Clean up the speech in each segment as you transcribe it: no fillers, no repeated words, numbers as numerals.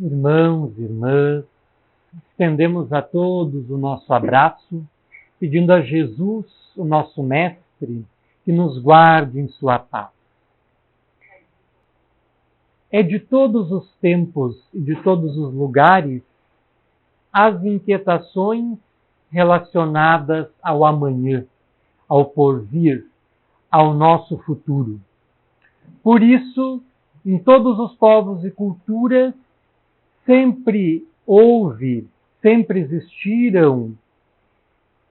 Irmãos, irmãs, estendemos a todos o nosso abraço, pedindo a Jesus, o nosso Mestre, que nos guarde em sua paz. É de todos os tempos e de todos os lugares as inquietações relacionadas ao amanhã, ao porvir, ao nosso futuro. Por isso, em todos os povos e culturas, sempre existiram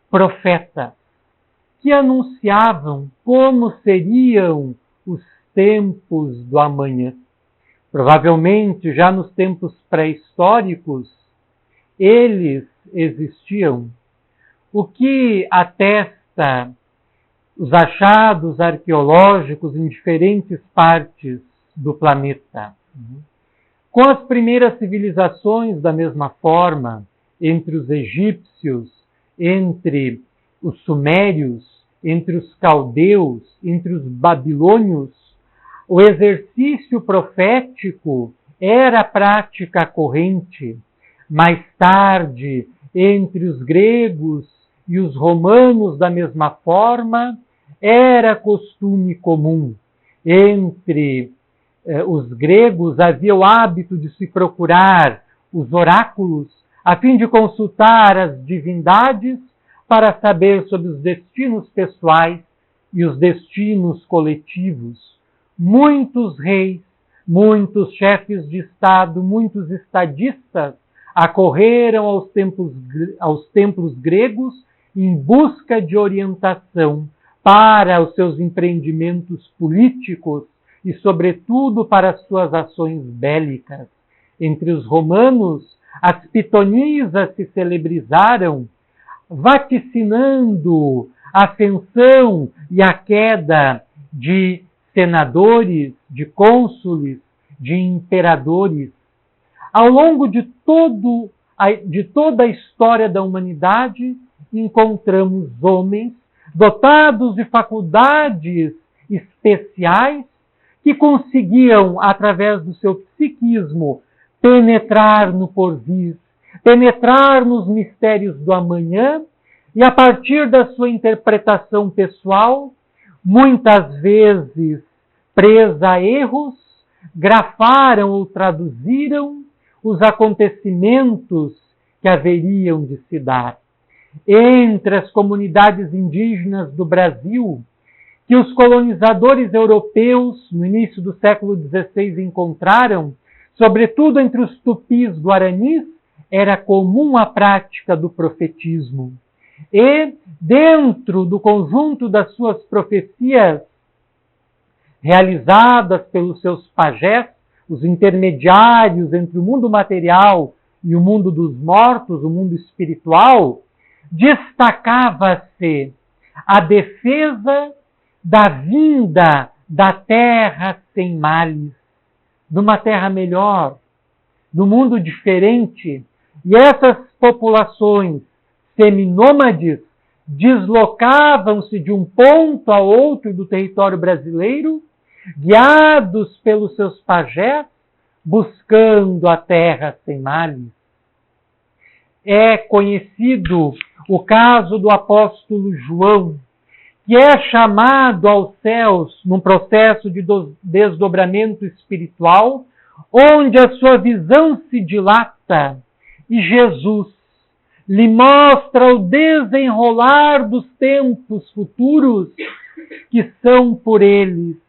profetas que anunciavam como seriam os tempos do amanhã. Provavelmente, já nos tempos pré-históricos, eles existiam. O que atesta os achados arqueológicos em diferentes partes do planeta. Com as primeiras civilizações, da mesma forma, entre os egípcios, entre os sumérios, entre os caldeus, entre os babilônios, o exercício profético era prática corrente. Mais tarde, entre os gregos e os romanos, da mesma forma, era costume comum. Entre os gregos havia o hábito de se procurar os oráculos a fim de consultar as divindades para saber sobre os destinos pessoais e os destinos coletivos. Muitos reis, muitos chefes de Estado, muitos estadistas acorreram aos templos gregos em busca de orientação para os seus empreendimentos políticos e, sobretudo, para as suas ações bélicas. Entre os romanos, as pitonisas se celebrizaram, vaticinando a ascensão e a queda de senadores, de cônsules, de imperadores. Ao longo de toda a história da humanidade, encontramos homens dotados de faculdades especiais que conseguiam, através do seu psiquismo, penetrar no porvir, penetrar nos mistérios do amanhã e, a partir da sua interpretação pessoal, muitas vezes presa a erros, grafaram ou traduziram os acontecimentos que haveriam de se dar. Entre as comunidades indígenas do Brasil, que os colonizadores europeus, no início do século XVI, encontraram, sobretudo entre os tupis guaranis, era comum a prática do profetismo. E, dentro do conjunto das suas profecias realizadas pelos seus pajés, os intermediários entre o mundo material e o mundo dos mortos, o mundo espiritual, destacava-se a defesa da vinda da terra sem males, de uma terra melhor, de um mundo diferente. E essas populações seminômades deslocavam-se de um ponto a outro do território brasileiro, guiados pelos seus pajés, buscando a terra sem males. É conhecido o caso do apóstolo João, que é chamado aos céus num processo de desdobramento espiritual, onde a sua visão se dilata e Jesus lhe mostra o desenrolar dos tempos futuros que são por ele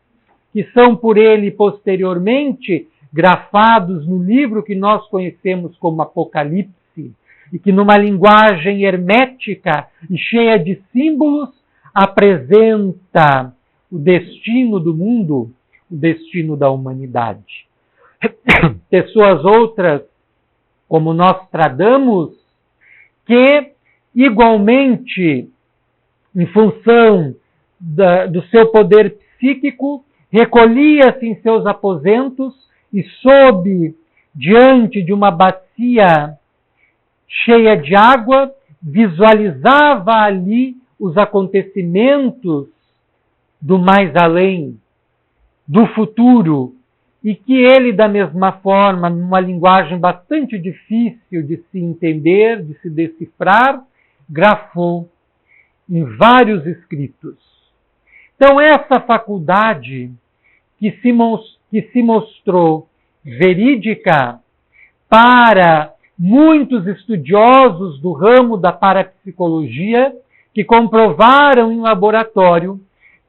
posteriormente grafados no livro que nós conhecemos como Apocalipse, e que numa linguagem hermética e cheia de símbolos apresenta o destino do mundo, o destino da humanidade. Pessoas outras, como Nostradamus, que igualmente, em função do seu poder psíquico, recolhia-se em seus aposentos e, diante de uma bacia cheia de água, visualizava ali os acontecimentos do mais além, do futuro, e que ele, da mesma forma, numa linguagem bastante difícil de se entender, de se decifrar, grafou em vários escritos. Então, essa faculdade que se mostrou verídica para muitos estudiosos do ramo da parapsicologia, que comprovaram em laboratório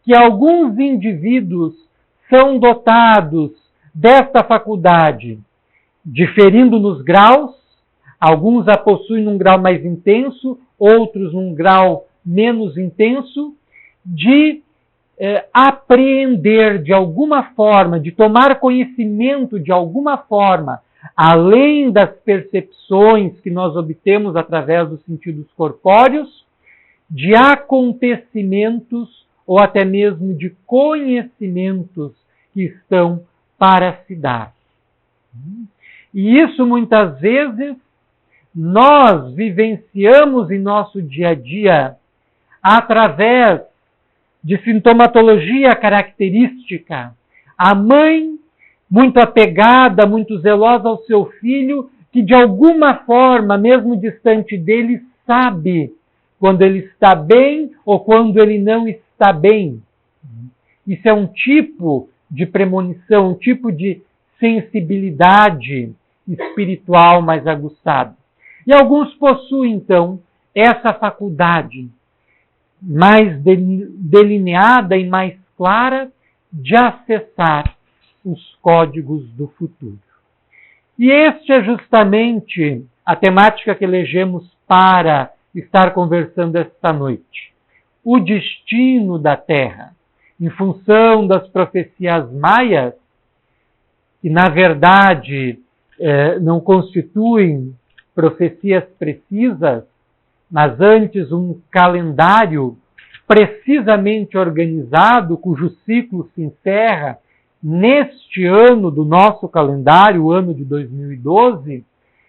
que alguns indivíduos são dotados desta faculdade, diferindo nos graus, alguns a possuem num grau mais intenso, outros num grau menos intenso, de apreender de alguma forma, de tomar conhecimento de alguma forma, além das percepções que nós obtemos através dos sentidos corpóreos, de acontecimentos ou até mesmo de conhecimentos que estão para se dar. E isso muitas vezes nós vivenciamos em nosso dia a dia através de sintomatologia característica. A mãe, muito apegada, muito zelosa ao seu filho, que de alguma forma, mesmo distante dele, sabe quando ele está bem ou quando ele não está bem. Isso é um tipo de premonição, um tipo de sensibilidade espiritual mais aguçada. E alguns possuem, então, essa faculdade mais delineada e mais clara de acessar os códigos do futuro. E este é justamente a temática que elegemos para estar conversando esta noite. O destino da Terra, em função das profecias maias, que na verdade não constituem profecias precisas, mas antes um calendário precisamente organizado, cujo ciclo se encerra neste ano do nosso calendário, o ano de 2012,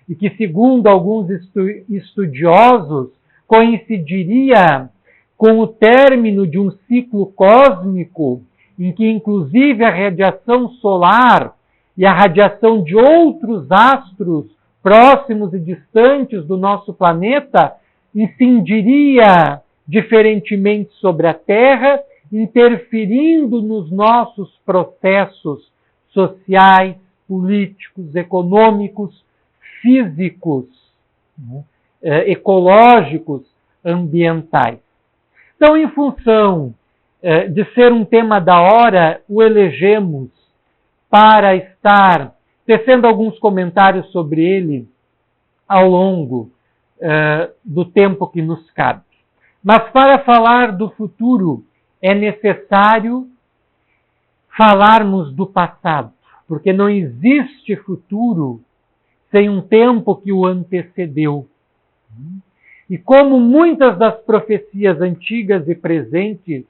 e que, segundo alguns estudiosos, coincidiria com o término de um ciclo cósmico, em que inclusive a radiação solar e a radiação de outros astros próximos e distantes do nosso planeta incidiria diferentemente sobre a Terra, interferindo nos nossos processos sociais, políticos, econômicos, físicos, ecológicos, ambientais. Então, em função de ser um tema da hora, o elegemos para estar tecendo alguns comentários sobre ele ao longo do tempo que nos cabe. Mas para falar do futuro é necessário falarmos do passado, porque não existe futuro sem um tempo que o antecedeu. E como muitas das profecias antigas e presentes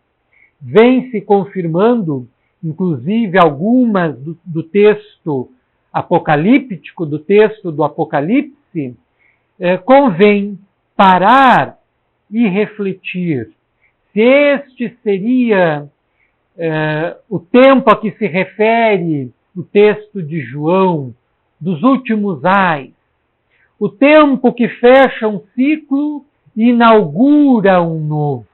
vêm se confirmando, inclusive algumas do texto apocalíptico, do texto do Apocalipse, convém parar e refletir se este seria o tempo a que se refere o texto de João, dos últimos ais, o tempo que fecha um ciclo e inaugura um novo.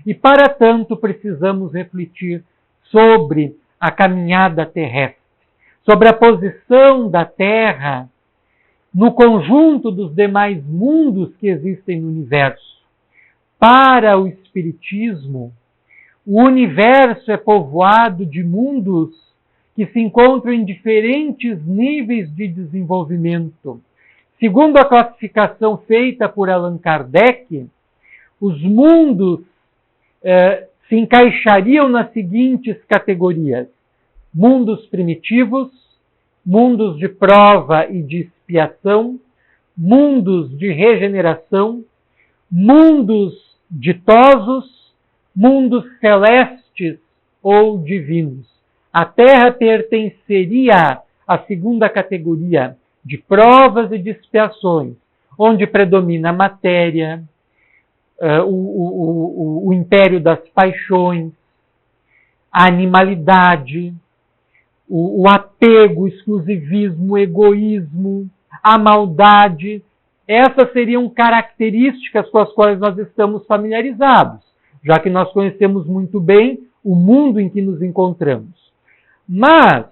E para tanto precisamos refletir sobre a caminhada terrestre, sobre a posição da Terra no conjunto dos demais mundos que existem no universo. Para o Espiritismo, o universo é povoado de mundos que se encontram em diferentes níveis de desenvolvimento. Segundo a classificação feita por Allan Kardec, os mundos se encaixariam nas seguintes categorias: mundos primitivos, mundos de prova e de expiação, mundos de regeneração, mundos ditosos, mundos celestes ou divinos. A Terra pertenceria à segunda categoria de provas e de expiações, onde predomina a matéria, o império das paixões, a animalidade, o apego, o exclusivismo, o egoísmo, a maldade. Essas seriam características com as quais nós estamos familiarizados, já que nós conhecemos muito bem o mundo em que nos encontramos. Mas,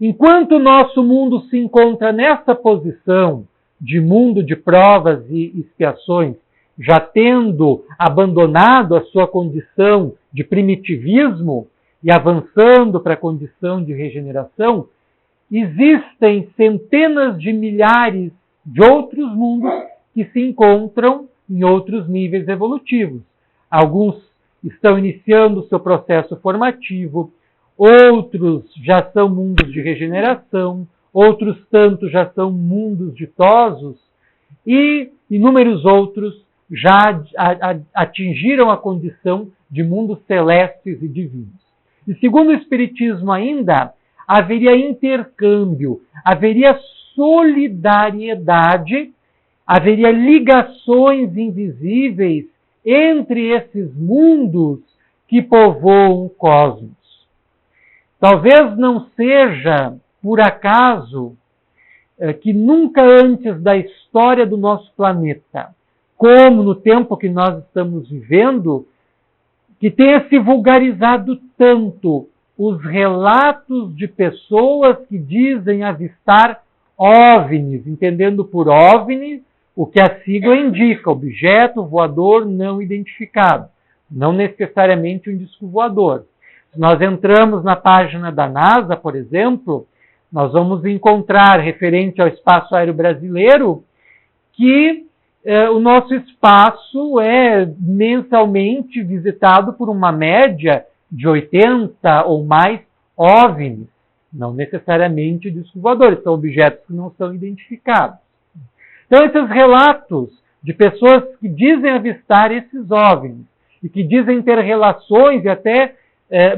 enquanto o nosso mundo se encontra nessa posição de mundo de provas e expiações, já tendo abandonado a sua condição de primitivismo e avançando para a condição de regeneração, existem centenas de milhares de outros mundos que se encontram em outros níveis evolutivos. Alguns estão iniciando o seu processo formativo, outros já são mundos de regeneração, outros tantos já são mundos ditosos e inúmeros outros já atingiram a condição de mundos celestes e divinos. E segundo o Espiritismo ainda, haveria intercâmbio, haveria solidariedade, haveria ligações invisíveis entre esses mundos que povoam o cosmos. Talvez não seja por acaso que nunca antes da história do nosso planeta, como no tempo que nós estamos vivendo, que tenha se vulgarizado tanto os relatos de pessoas que dizem avistar OVNIs, entendendo por OVNI o que a sigla indica, objeto voador não identificado, não necessariamente um disco voador. Se nós entramos na página da NASA, por exemplo, nós vamos encontrar, referente ao espaço aéreo brasileiro, que o nosso espaço é mensalmente visitado por uma média de 80 ou mais OVNIs, não necessariamente discos voadores, são objetos que não são identificados. Então, esses relatos de pessoas que dizem avistar esses OVNIs e que dizem ter relações e até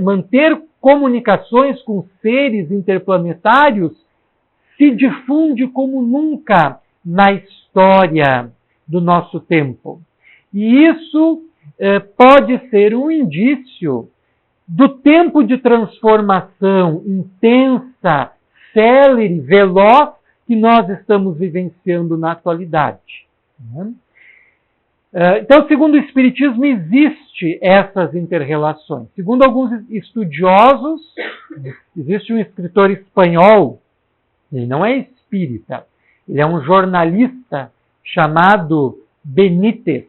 manter comunicações com seres interplanetários se difunde como nunca na história do nosso tempo. E isso pode ser um indício do tempo de transformação intensa, célere, veloz que nós estamos vivenciando na atualidade. Então, segundo o Espiritismo, existe essas inter-relações. Segundo alguns estudiosos, existe um escritor espanhol, ele não é espírita, ele é um jornalista chamado Benítez.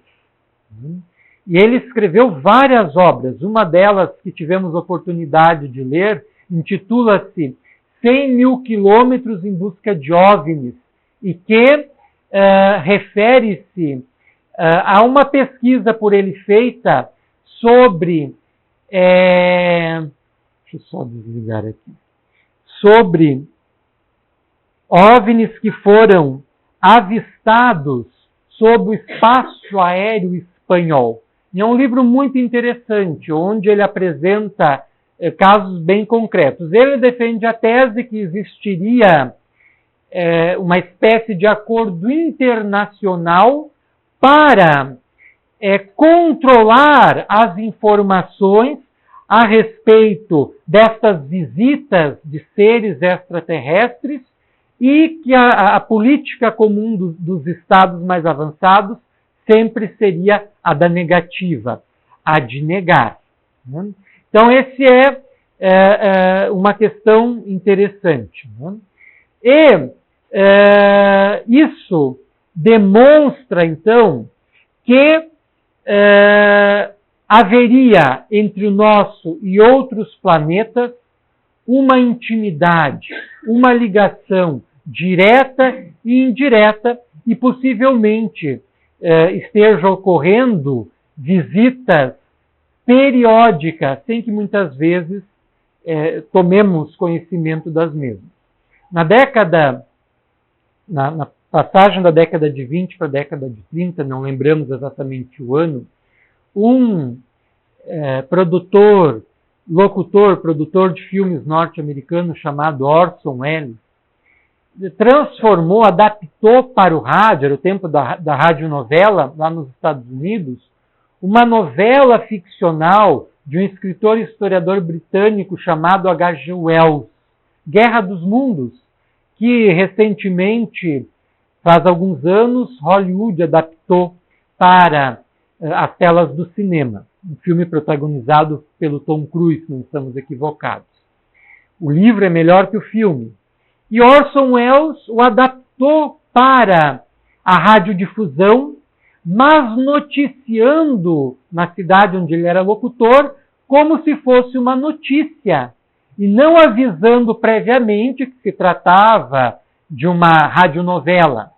E ele escreveu várias obras. Uma delas que tivemos oportunidade de ler intitula-se 100 mil quilômetros em busca de OVNIs e que refere-se a uma pesquisa por ele feita sobre deixa eu só desligar aqui, sobre OVNIs que foram avistados sob o espaço aéreo espanhol. E é um livro muito interessante, onde ele apresenta casos bem concretos. Ele defende a tese que existiria uma espécie de acordo internacional para controlar as informações a respeito destas visitas de seres extraterrestres e que a política comum dos estados mais avançados sempre seria a da negativa, a de negar. Então, esse é uma questão interessante. E isso demonstra, então, que haveria entre o nosso e outros planetas uma intimidade, uma ligação direta e indireta, e possivelmente esteja ocorrendo visitas periódicas, sem que muitas vezes tomemos conhecimento das mesmas. Na passagem da década de 20 para a década de 30, não lembramos exatamente o ano, um produtor de filmes norte-americano chamado Orson Welles, adaptou para o rádio, era o tempo da radionovela lá nos Estados Unidos, uma novela ficcional de um escritor e historiador britânico chamado H.G. Wells, Guerra dos Mundos, que recentemente, faz alguns anos, Hollywood adaptou para as telas do cinema. Um filme protagonizado pelo Tom Cruise, não estamos equivocados. O livro é melhor que o filme. E Orson Welles o adaptou para a radiodifusão, mas noticiando na cidade onde ele era locutor, como se fosse uma notícia, e não avisando previamente que se tratava de uma radionovela.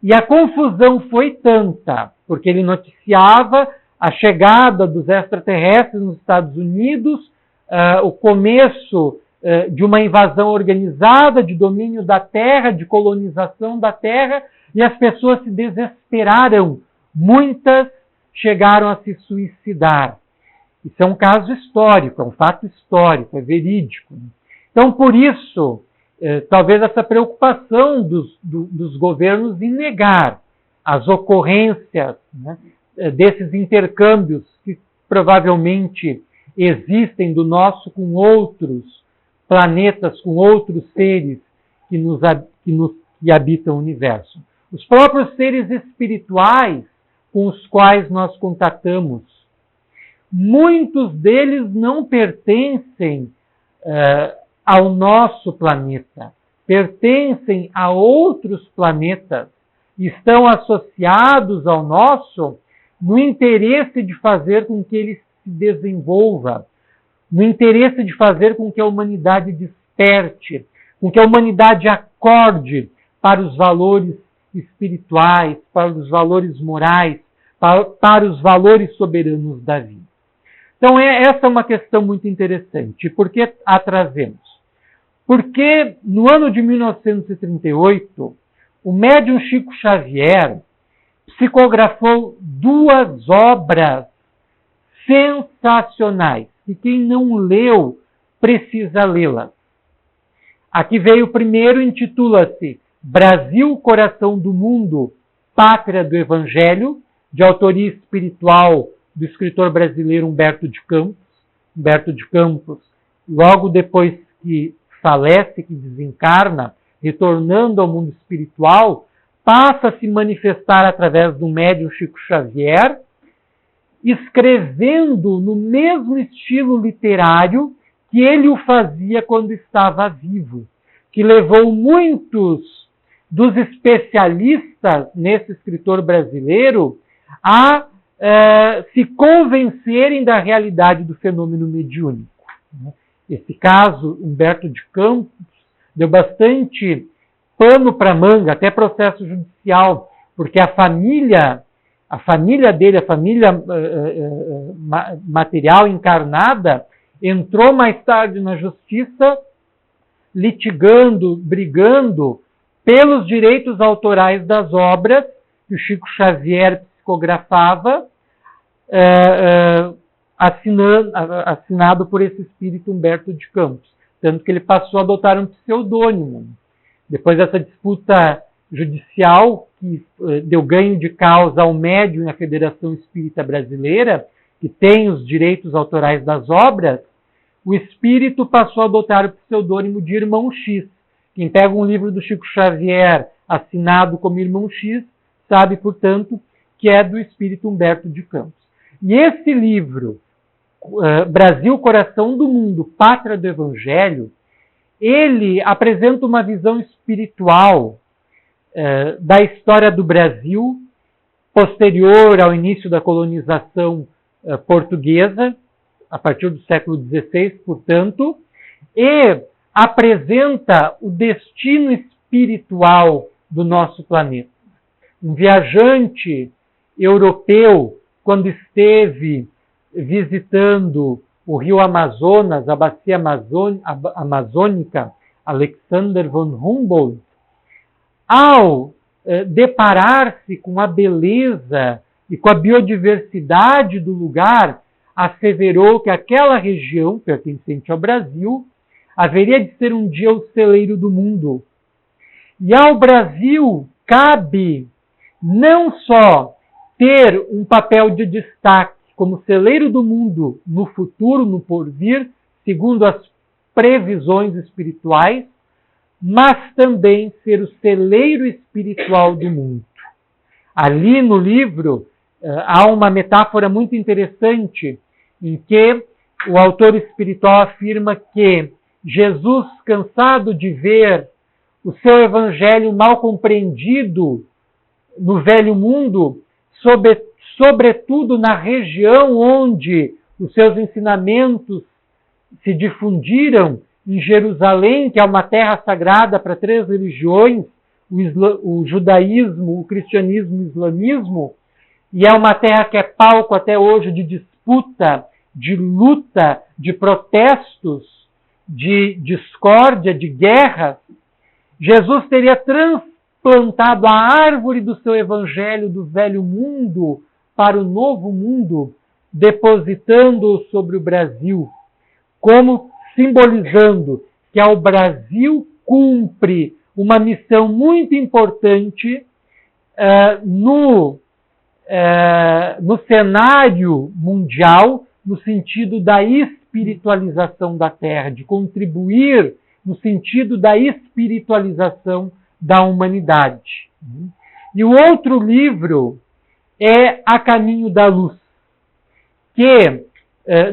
E a confusão foi tanta, porque ele noticiava a chegada dos extraterrestres nos Estados Unidos, o começo de uma invasão organizada, de domínio da Terra, de colonização da Terra, e as pessoas se desesperaram. Muitas chegaram a se suicidar. Isso é um caso histórico, é um fato histórico, é verídico. Então, por isso, talvez essa preocupação dos governos em negar as ocorrências, né, desses intercâmbios que provavelmente existem do nosso com outros planetas, com outros seres que habitam o universo. Os próprios seres espirituais com os quais nós contatamos, muitos deles não pertencem ao nosso planeta, pertencem a outros planetas, estão associados ao nosso no interesse de fazer com que ele se desenvolva, no interesse de fazer com que a humanidade desperte, com que a humanidade acorde para os valores espirituais, para os valores morais, para os valores soberanos da vida. Então, essa é uma questão muito interessante. Por que a trazemos? Porque no ano de 1938, o médium Chico Xavier psicografou 2 obras sensacionais. E quem não leu, precisa lê-las. Aqui veio o primeiro, intitula-se Brasil, Coração do Mundo, Pátria do Evangelho, de autoria espiritual do escritor brasileiro Humberto de Campos. Humberto de Campos, logo depois que falece, que desencarna, retornando ao mundo espiritual, passa a se manifestar através do médium Chico Xavier, escrevendo no mesmo estilo literário que ele o fazia quando estava vivo, que levou muitos dos especialistas nesse escritor brasileiro a se convencerem da realidade do fenômeno mediúnico. Esse caso, Humberto de Campos, deu bastante pano para manga, até processo judicial, porque a família dele, a família material encarnada, entrou mais tarde na justiça litigando, brigando pelos direitos autorais das obras que o Chico Xavier psicografava, assinado por esse espírito Humberto de Campos. Tanto que ele passou a adotar um pseudônimo. Depois dessa disputa judicial, que deu ganho de causa ao médium e à Federação Espírita Brasileira, que tem os direitos autorais das obras, o espírito passou a adotar o pseudônimo de Irmão X. Quem pega um livro do Chico Xavier assinado como Irmão X, sabe, portanto, que é do espírito Humberto de Campos. E esse livro, Brasil, Coração do Mundo, Pátria do Evangelho, ele apresenta uma visão espiritual da história do Brasil, posterior ao início da colonização portuguesa, a partir do século XVI, portanto, e apresenta o destino espiritual do nosso planeta. Um viajante europeu, quando esteve visitando o rio Amazonas, a bacia amazônica, Alexander von Humboldt, ao deparar-se com a beleza e com a biodiversidade do lugar, asseverou que aquela região, pertencente ao Brasil, haveria de ser um dia o celeiro do mundo. E ao Brasil cabe não só ter um papel de destaque como celeiro do mundo no futuro, no porvir, segundo as previsões espirituais, mas também ser o celeiro espiritual do mundo. Ali no livro há uma metáfora muito interessante em que o autor espiritual afirma que Jesus, cansado de ver o seu evangelho mal compreendido no velho mundo, sobretudo na região onde os seus ensinamentos se difundiram, em Jerusalém, que é uma terra sagrada para 3 religiões, o judaísmo, o cristianismo e o islamismo, e é uma terra que é palco até hoje de disputa, de luta, de protestos, de discórdia, de guerras. Jesus teria transplantado a árvore do seu evangelho do velho mundo para o novo mundo, depositando-o sobre o Brasil, como simbolizando que ao Brasil cumpre uma missão muito importante no cenário mundial, no sentido da espiritualização da Terra, de contribuir no sentido da espiritualização da humanidade. E o outro livro é A Caminho da Luz, que,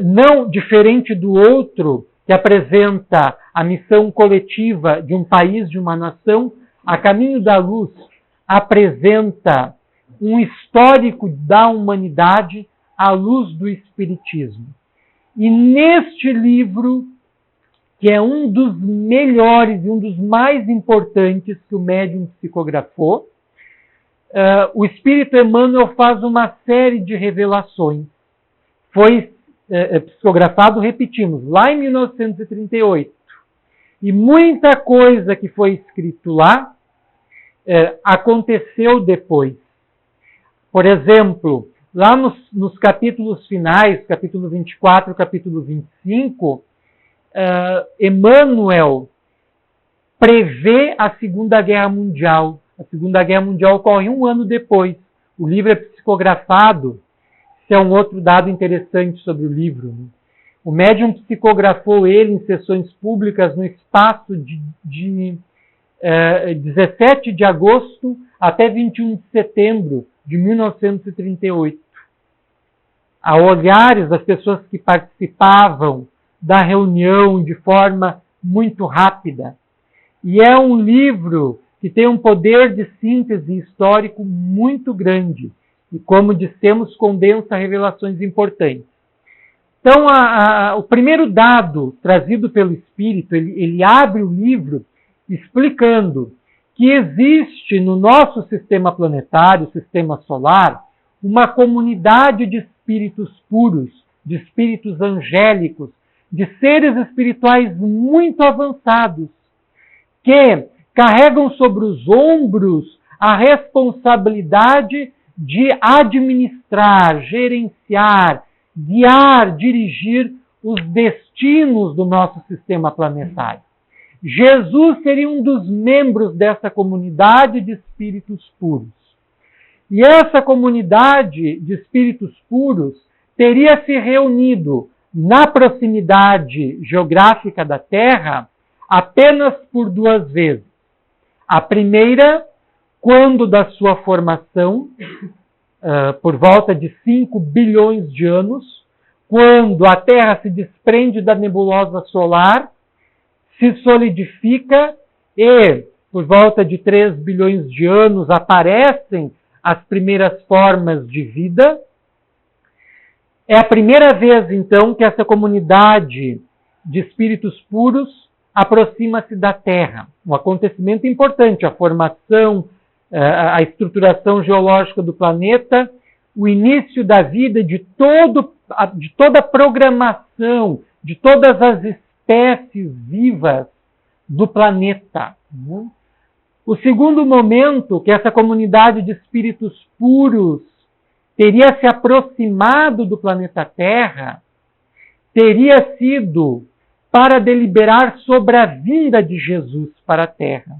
não diferente do outro, que apresenta a missão coletiva de um país, de uma nação, A Caminho da Luz apresenta um histórico da humanidade à luz do Espiritismo. E neste livro, que é um dos melhores e um dos mais importantes que o médium psicografou, o Espírito Emmanuel faz uma série de revelações. Foi psicografado, repetimos, lá em 1938. E muita coisa que foi escrito lá aconteceu depois. Por exemplo, lá nos capítulos finais, capítulo 24 e capítulo 25, Emmanuel prevê a Segunda Guerra Mundial. A Segunda Guerra Mundial ocorre 1 ano depois. O livro é psicografado. Esse é um outro dado interessante sobre o livro. O médium psicografou ele em sessões públicas no espaço de 17 de agosto até 21 de setembro de 1938. A olhares das pessoas que participavam da reunião de forma muito rápida. E é um livro que tem um poder de síntese histórico muito grande. E, como dissemos, condensa revelações importantes. Então, o primeiro dado trazido pelo Espírito, ele abre o livro explicando que existe no nosso sistema planetário, sistema solar, uma comunidade de espíritos puros, de espíritos angélicos, de seres espirituais muito avançados, que carregam sobre os ombros a responsabilidade de administrar, gerenciar, guiar, dirigir os destinos do nosso sistema planetário. Jesus seria um dos membros dessa comunidade de espíritos puros. E essa comunidade de espíritos puros teria se reunido na proximidade geográfica da Terra apenas por 2 vezes. A primeira, quando da sua formação, por volta de 5 bilhões de anos, quando a Terra se desprende da nebulosa solar, se solidifica e, por volta de 3 bilhões de anos, aparecem as primeiras formas de vida. É a primeira vez, então, que essa comunidade de espíritos puros aproxima-se da Terra. Um acontecimento importante, a formação, a estruturação geológica do planeta, o início da vida de toda a programação, de todas as espécies vivas do planeta. O segundo momento que essa comunidade de espíritos puros teria se aproximado do planeta Terra, teria sido para deliberar sobre a vinda de Jesus para a Terra,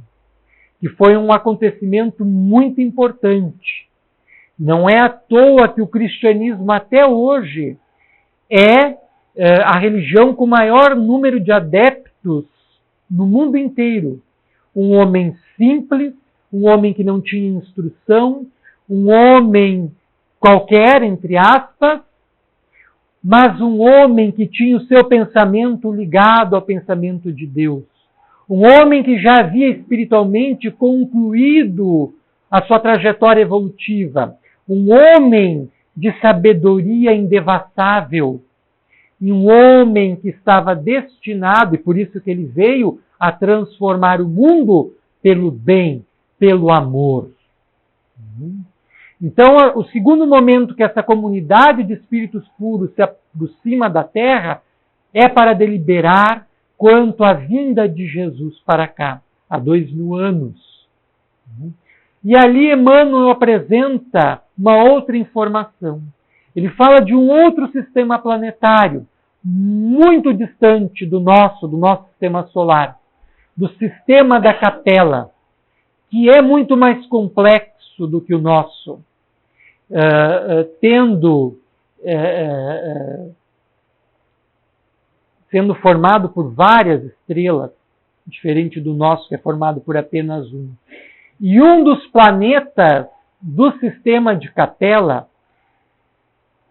que foi um acontecimento muito importante. Não é à toa que o cristianismo até hoje é a religião com maior número de adeptos muitos no mundo inteiro. Um homem simples, um homem que não tinha instrução, um homem qualquer, entre aspas, mas um homem que tinha o seu pensamento ligado ao pensamento de Deus. Um homem que já havia espiritualmente concluído a sua trajetória evolutiva. Um homem de sabedoria indevassável. E um homem que estava destinado, e por isso que ele veio, a transformar o mundo pelo bem, pelo amor. Então, o segundo momento que essa comunidade de espíritos puros se aproxima da Terra é para deliberar quanto à vinda de Jesus para cá, há 2000 anos. E ali Emmanuel apresenta uma outra informação. Ele fala de um outro sistema planetário, muito distante do nosso sistema solar, do sistema da Capela, que é muito mais complexo do que o nosso, sendo formado por várias estrelas, diferente do nosso, que é formado por apenas um. E um dos planetas do sistema de Capela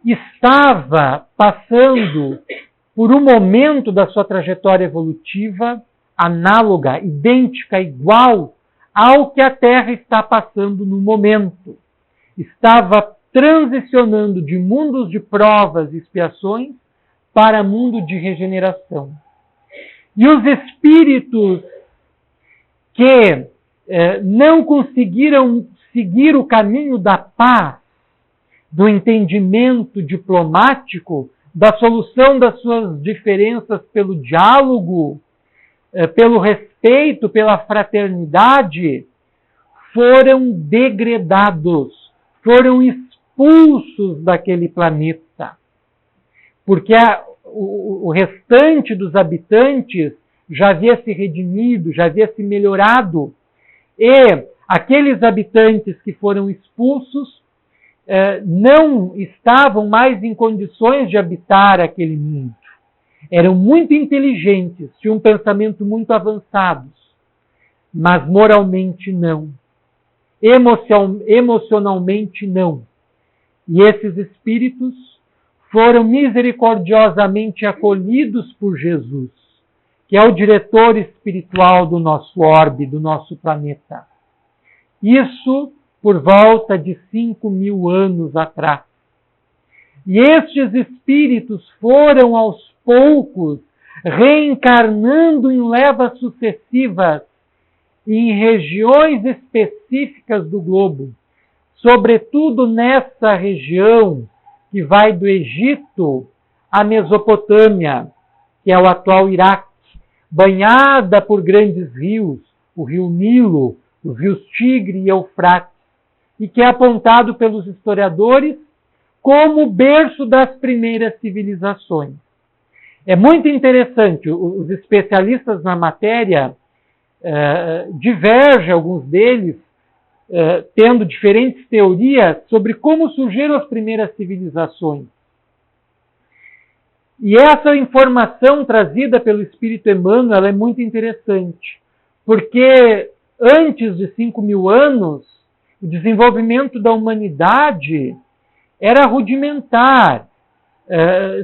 estava passando por um momento da sua trajetória evolutiva análoga, idêntica, igual ao que a Terra está passando no momento. Estava transicionando de mundos de provas e expiações para mundo de regeneração. E os espíritos que não conseguiram seguir o caminho da paz, do entendimento diplomático, da solução das suas diferenças pelo diálogo, pelo respeito, pela fraternidade, foram degradados, foram expulsos daquele planeta. Porque o restante dos habitantes já havia se redimido, já havia se melhorado. E aqueles habitantes que foram expulsos não estavam mais em condições de habitar aquele mundo. Eram muito inteligentes, tinham um pensamento muito avançado, mas moralmente não. Emocionalmente não. E esses espíritos foram misericordiosamente acolhidos por Jesus, que é o diretor espiritual do nosso orbe, do nosso planeta. Isso por volta de 5.000 anos atrás. E estes espíritos foram aos poucos reencarnando em levas sucessivas em regiões específicas do globo, sobretudo nessa região que vai do Egito à Mesopotâmia, que é o atual Iraque, banhada por grandes rios, o rio Nilo, os rios Tigre e Eufrates, e que é apontado pelos historiadores como o berço das primeiras civilizações. É muito interessante, os especialistas na matéria divergem, alguns deles, tendo diferentes teorias sobre como surgiram as primeiras civilizações. E essa informação trazida pelo Espírito Emmanuel é muito interessante, porque antes de 5.000 anos, o desenvolvimento da humanidade era rudimentar.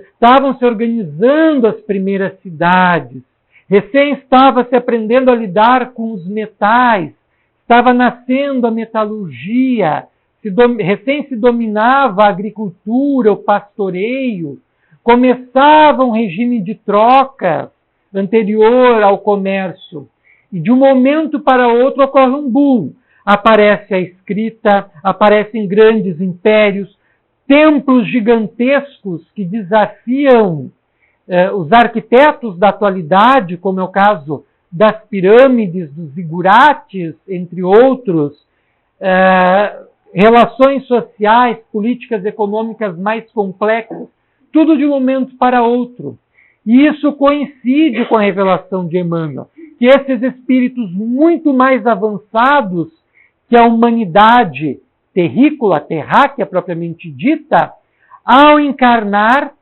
Estavam se organizando as primeiras cidades, recém estava se aprendendo a lidar com os metais, estava nascendo a metalurgia, recém se dominava a agricultura, o pastoreio, começava um regime de troca anterior ao comércio. E de um momento para outro ocorre um boom. Aparece a escrita, aparecem grandes impérios, templos gigantescos que desafiam os arquitetos da atualidade, como é o caso das pirâmides, dos zigurates, entre outros, relações sociais, políticas econômicas mais complexas, tudo de um momento para outro. E isso coincide com a revelação de Emmanuel, que esses espíritos muito mais avançados que a humanidade terrícola, terráquea propriamente dita, ao encarnar,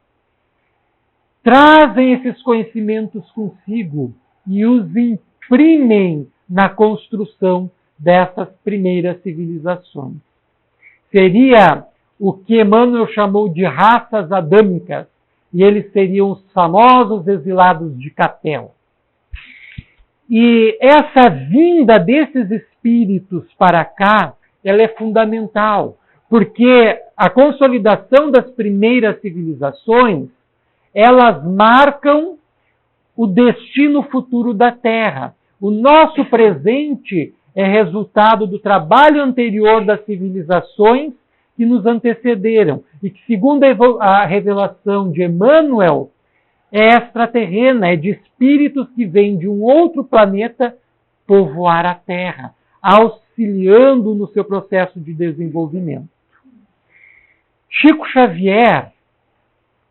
trazem esses conhecimentos consigo e os imprimem na construção dessas primeiras civilizações. Seria o que Emmanuel chamou de raças adâmicas, e eles seriam os famosos exilados de Capel. E essa vinda desses espíritos para cá, ela é fundamental, porque a consolidação das primeiras civilizações, elas marcam o destino futuro da Terra. O nosso presente é resultado do trabalho anterior das civilizações que nos antecederam e que, segundo a revelação de Emmanuel, é extraterrena, é de espíritos que vêm de um outro planeta povoar a Terra, auxiliando no seu processo de desenvolvimento. Chico Xavier,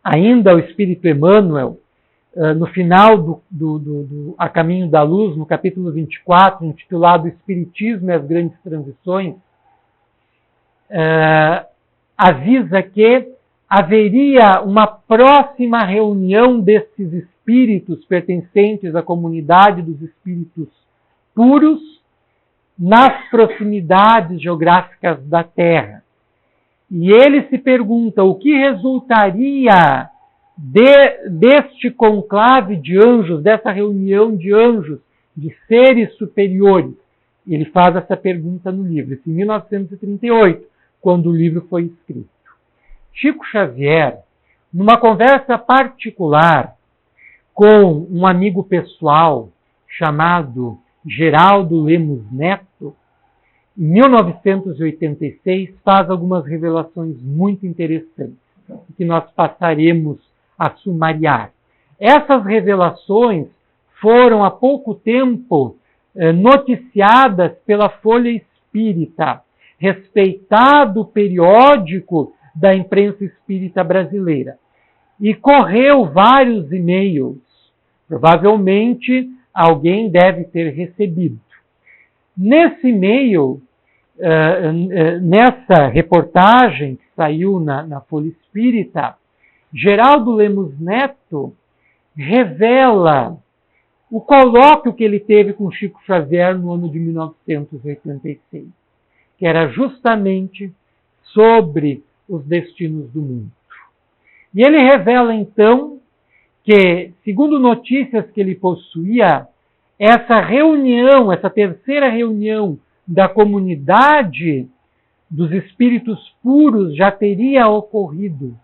ainda o Espírito Emmanuel, no final do A Caminho da Luz, no capítulo 24, intitulado Espiritismo e as Grandes Transições, avisa que haveria uma próxima reunião desses espíritos pertencentes à comunidade dos espíritos puros nas proximidades geográficas da Terra. E ele se pergunta o que resultaria deste conclave de anjos, dessa reunião de anjos, de seres superiores. Ele faz essa pergunta no livro, em 1938, quando o livro foi escrito. Chico Xavier, numa conversa particular com um amigo pessoal chamado Geraldo Lemos Neto, em 1986, faz algumas revelações muito interessantes, que nós passaremos a sumariar. Essas revelações foram há pouco tempo noticiadas pela Folha Espírita, respeitado periódico da imprensa espírita brasileira. E correu vários e-mails. Provavelmente alguém deve ter recebido. Nesse e-mail, nessa reportagem que saiu na Folha Espírita, Geraldo Lemos Neto revela o colóquio que ele teve com Chico Xavier no ano de 1986, que era justamente sobre os destinos do mundo. E ele revela, então, que, segundo notícias que ele possuía, essa reunião, essa terceira reunião da comunidade dos espíritos puros já teria ocorrido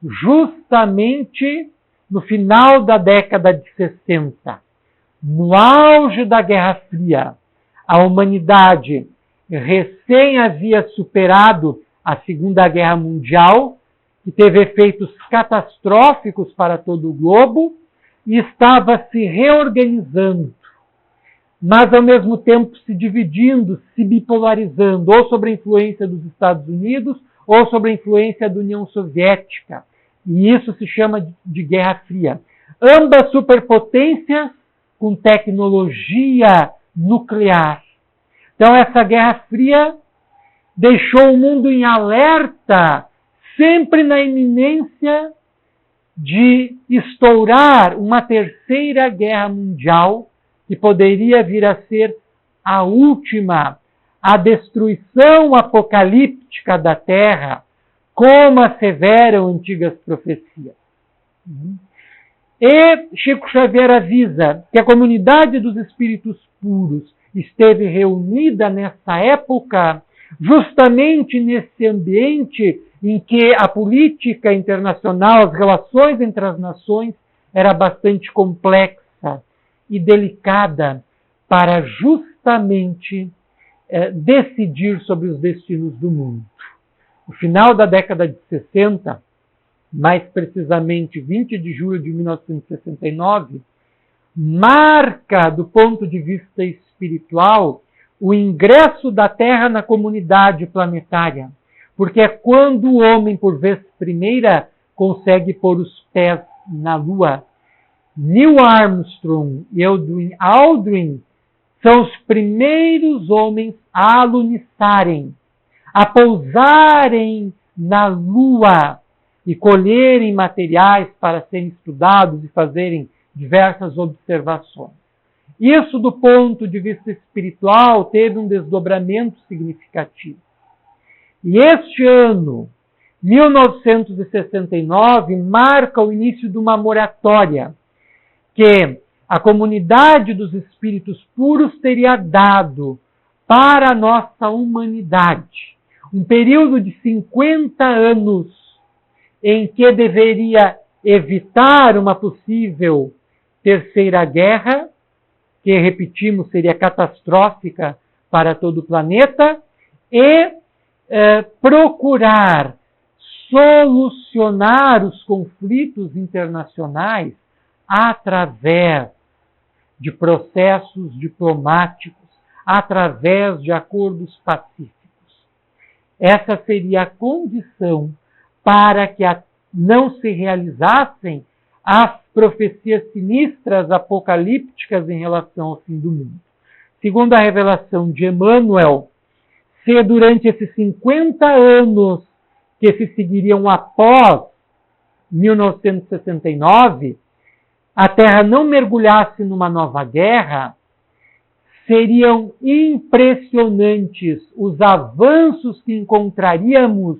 justamente no final da década de 60, no auge da Guerra Fria. A humanidade recém havia superado a Segunda Guerra Mundial, que teve efeitos catastróficos para todo o globo, e estava se reorganizando, mas ao mesmo tempo se dividindo, se bipolarizando, ou sob a influência dos Estados Unidos, ou sob a influência da União Soviética. E isso se chama de Guerra Fria. Ambas superpotências com tecnologia nuclear. Então essa Guerra Fria deixou o mundo em alerta, sempre na iminência de estourar uma terceira guerra mundial, que poderia vir a ser a última, a destruição apocalíptica da Terra, como asseveram antigas profecias. E Chico Xavier avisa que a comunidade dos espíritos puros esteve reunida nessa época, justamente nesse ambiente em que a política internacional, as relações entre as nações, era bastante complexa e delicada para justamente decidir sobre os destinos do mundo. No final da década de 60, mais precisamente 20 de julho de 1969, marca, do ponto de vista espiritual, o ingresso da Terra na comunidade planetária, porque é quando o homem, por vez primeira, consegue pôr os pés na Lua. Neil Armstrong e Aldrin são os primeiros homens a alunizarem, a pousarem na Lua e colherem materiais para serem estudados e fazerem diversas observações. Isso, do ponto de vista espiritual, teve um desdobramento significativo. E este ano, 1969, marca o início de uma moratória que a comunidade dos espíritos puros teria dado para a nossa humanidade. Um período de 50 anos em que deveria evitar uma possível terceira guerra, que, repetimos, seria catastrófica para todo o planeta, e procurar solucionar os conflitos internacionais através de processos diplomáticos, através de acordos pacíficos. Essa seria a condição para que não se realizassem as profecias sinistras apocalípticas em relação ao fim do mundo. Segundo a revelação de Emmanuel, se durante esses 50 anos que se seguiriam após 1969, a Terra não mergulhasse numa nova guerra, seriam impressionantes os avanços que encontraríamos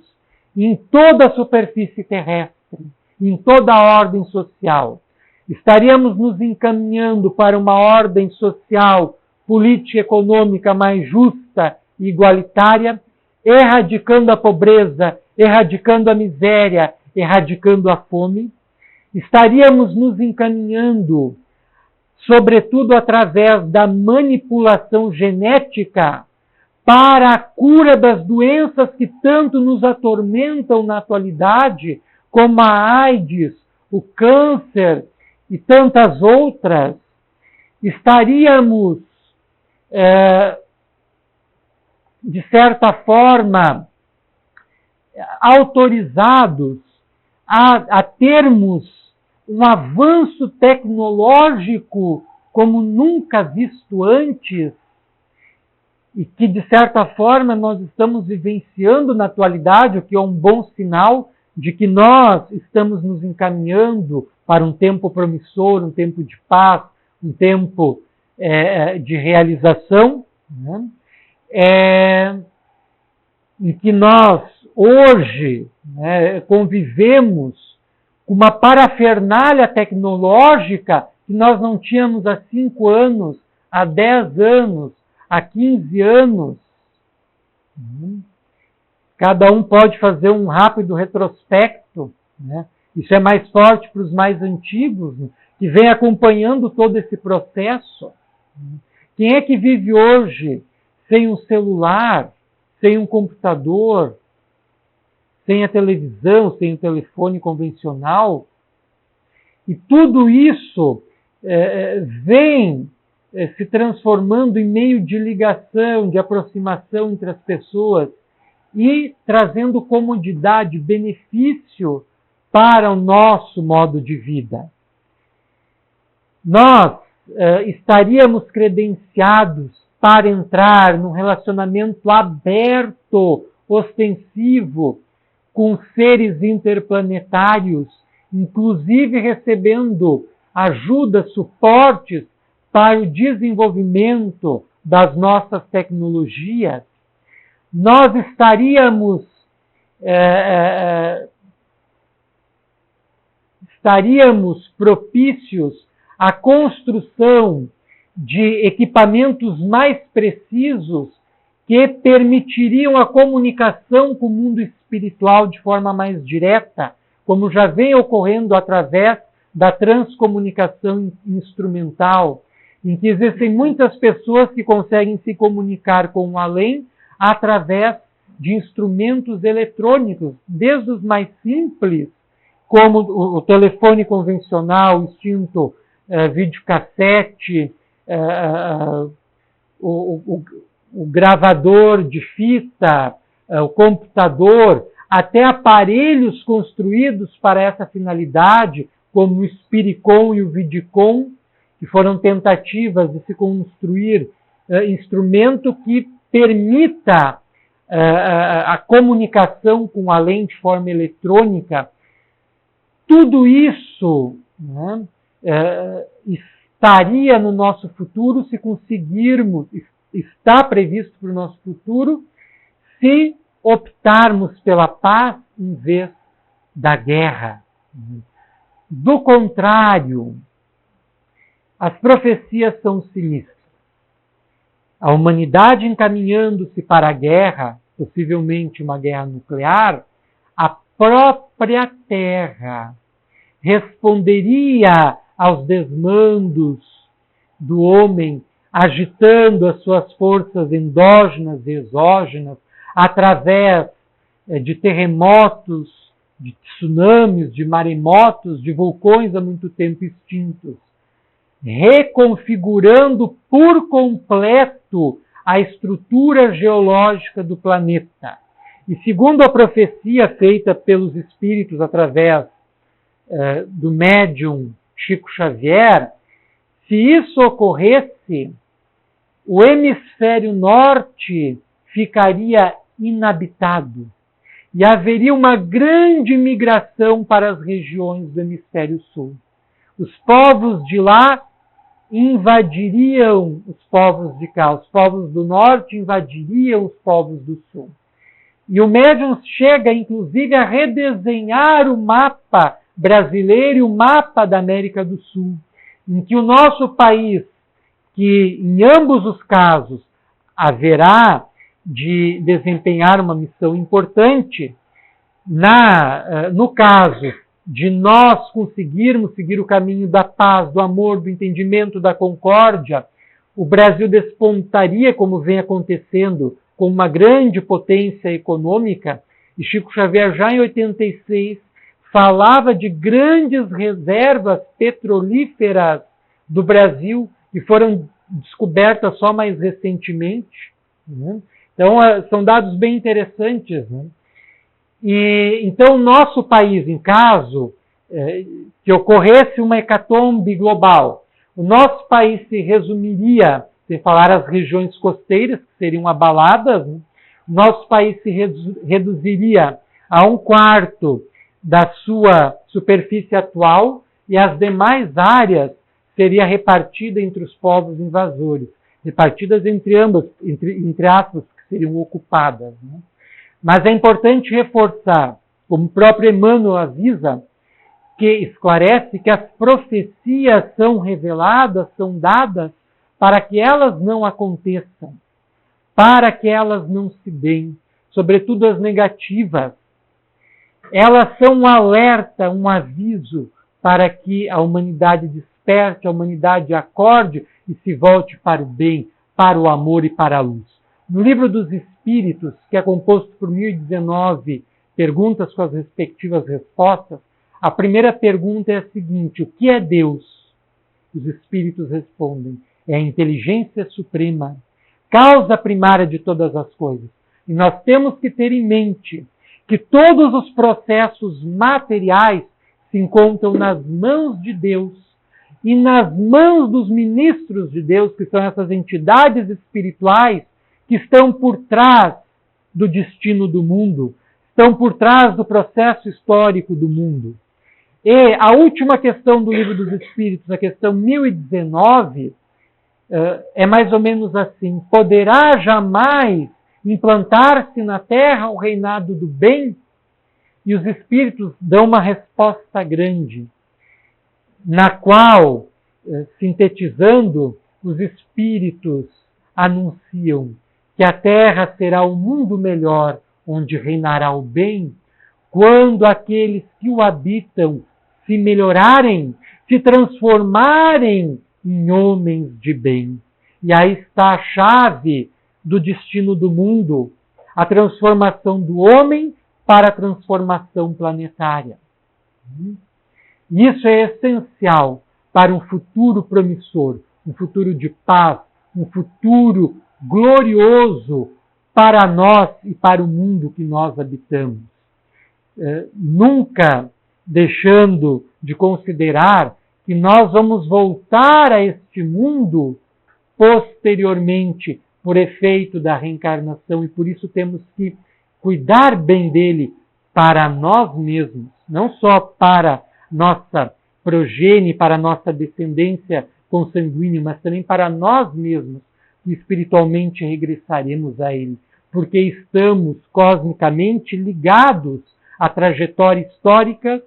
em toda a superfície terrestre, em toda a ordem social. Estaríamos nos encaminhando para uma ordem social, política e econômica mais justa e igualitária, erradicando a pobreza, erradicando a miséria, erradicando a fome. Estaríamos nos encaminhando, sobretudo através da manipulação genética, para a cura das doenças que tanto nos atormentam na atualidade, como a AIDS, o câncer e tantas outras. Estaríamos, de certa forma, autorizados a termos um avanço tecnológico como nunca visto antes, e que, de certa forma, nós estamos vivenciando na atualidade, o que é um bom sinal de que nós estamos nos encaminhando para um tempo promissor, um tempo de paz, um tempo de realização, né? Em que nós, hoje, né, convivemos com uma parafernália tecnológica que nós não tínhamos há 5 anos, há 10 anos, há 15 anos. Cada um pode fazer um rápido retrospecto, né? Isso é mais forte para os mais antigos, né, que vem acompanhando todo esse processo. Quem é que vive hoje sem um celular, sem um computador, sem a televisão, sem o telefone convencional? E tudo isso vem se transformando em meio de ligação, de aproximação entre as pessoas e trazendo comodidade, benefício para o nosso modo de vida. Nós estaríamos credenciados para entrar num relacionamento aberto, ostensivo, com seres interplanetários, inclusive recebendo ajuda, suportes para o desenvolvimento das nossas tecnologias. Nós estaríamos propícios à construção de equipamentos mais precisos que permitiriam a comunicação com o mundo espiritual de forma mais direta, como já vem ocorrendo através da transcomunicação instrumental, em que existem muitas pessoas que conseguem se comunicar com o além através de instrumentos eletrônicos, desde os mais simples, como o telefone convencional, o extinto videocassete, o gravador de fita, o computador, até aparelhos construídos para essa finalidade, como o Spiricom e o Vidicom, que foram tentativas de se construir instrumento que permita a comunicação com o além de forma eletrônica. Tudo isso, né, estaria no nosso futuro se conseguirmos, está previsto para o nosso futuro, se optarmos pela paz em vez da guerra. Do contrário, as profecias são sinistras. A humanidade encaminhando-se para a guerra, possivelmente uma guerra nuclear, a própria Terra responderia aos desmandos do homem, agitando as suas forças endógenas e exógenas através de terremotos, de tsunamis, de maremotos, de vulcões há muito tempo extintos, reconfigurando por completo a estrutura geológica do planeta. E segundo a profecia feita pelos espíritos através do médium Chico Xavier, se isso ocorresse, o hemisfério norte ficaria inabitado e haveria uma grande migração para as regiões do hemisfério sul. Os povos de lá invadiriam os povos de cá, os povos do norte invadiriam os povos do sul. E o médium chega, inclusive, a redesenhar o mapa brasileiro e o mapa da América do Sul, em que o nosso país, que em ambos os casos haverá de desempenhar uma missão importante, no caso de nós conseguirmos seguir o caminho da paz, do amor, do entendimento, da concórdia, o Brasil despontaria, como vem acontecendo, como uma grande potência econômica, e Chico Xavier já em 86 falava de grandes reservas petrolíferas do Brasil, que foram descobertas só mais recentemente. Né? Então, são dados bem interessantes. Né? E, então, nosso país, em caso que ocorresse uma hecatombe global, o nosso país se resumiria, sem falar as regiões costeiras, que seriam abaladas, né? O nosso país se reduziria a 1/4 da sua superfície atual e as demais áreas seria repartida entre os povos invasores, repartidas entre ambas, entre aspas, que seriam ocupadas. Né? Mas é importante reforçar, como o próprio Emmanuel avisa, que esclarece que as profecias são reveladas, são dadas para que elas não aconteçam, para que elas não se deem, sobretudo as negativas. Elas são um alerta, um aviso para que a humanidade desperte, a humanidade acorde e se volte para o bem, para o amor e para a luz. No Livro dos Espíritos, que é composto por 1019 perguntas com as respectivas respostas, a primeira pergunta é a seguinte: o que é Deus? Os Espíritos respondem: é a inteligência suprema, causa primária de todas as coisas. E nós temos que ter em mente que todos os processos materiais se encontram nas mãos de Deus e nas mãos dos ministros de Deus, que são essas entidades espirituais que estão por trás do destino do mundo, estão por trás do processo histórico do mundo. E a última questão do Livro dos Espíritos, a questão 1019, é mais ou menos assim: poderá jamais implantar-se na Terra o reinado do bem? E os Espíritos dão uma resposta grande, na qual, sintetizando, os Espíritos anunciam que a Terra será um mundo melhor, onde reinará o bem, quando aqueles que o habitam se melhorarem, se transformarem em homens de bem. E aí está a chave do destino do mundo, a transformação do homem para a transformação planetária. Isso é essencial para um futuro promissor, um futuro de paz, um futuro glorioso para nós e para o mundo que nós habitamos. Nunca deixando de considerar que nós vamos voltar a este mundo posteriormente por efeito da reencarnação e por isso temos que cuidar bem dele para nós mesmos, não só para nossa progenie, para nossa descendência consanguíneo, mas também para nós mesmos, que espiritualmente regressaremos a Ele, porque estamos cosmicamente ligados à trajetória histórica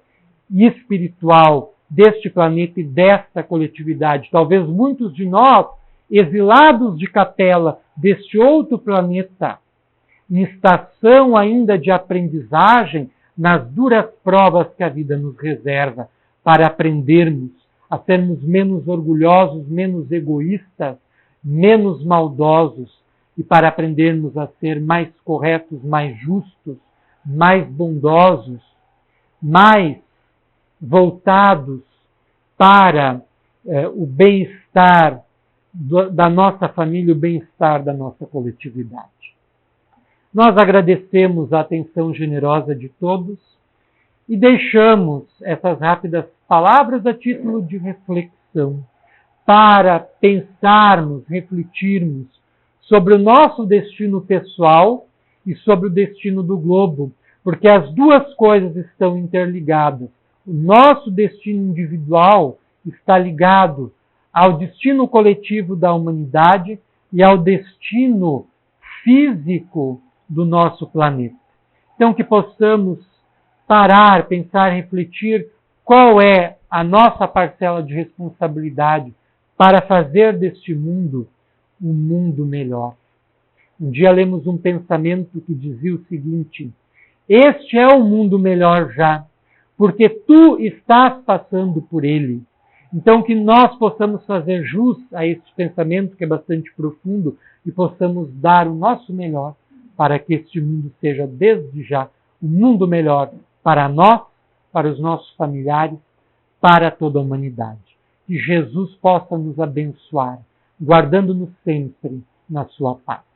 e espiritual deste planeta e desta coletividade. Talvez muitos de nós, exilados de capela deste outro planeta, em estação ainda de aprendizagem, nas duras provas que a vida nos reserva, para aprendermos a sermos menos orgulhosos, menos egoístas, menos maldosos, e para aprendermos a ser mais corretos, mais justos, mais bondosos, mais voltados para o bem-estar da nossa família, o bem-estar da nossa coletividade. Nós agradecemos a atenção generosa de todos e deixamos essas rápidas palavras a título de reflexão, para pensarmos, refletirmos sobre o nosso destino pessoal e sobre o destino do globo, porque as duas coisas estão interligadas. O nosso destino individual está ligado ao destino coletivo da humanidade e ao destino físico do nosso planeta. Então, que possamos parar, pensar, refletir qual é a nossa parcela de responsabilidade para fazer deste mundo um mundo melhor. Um dia lemos um pensamento que dizia o seguinte: este é o mundo melhor já, porque tu estás passando por ele. Então, que nós possamos fazer jus a este pensamento, que é bastante profundo, e possamos dar o nosso melhor para que este mundo seja, desde já, um mundo melhor para nós, para os nossos familiares, para toda a humanidade. Que Jesus possa nos abençoar, guardando-nos sempre na sua paz.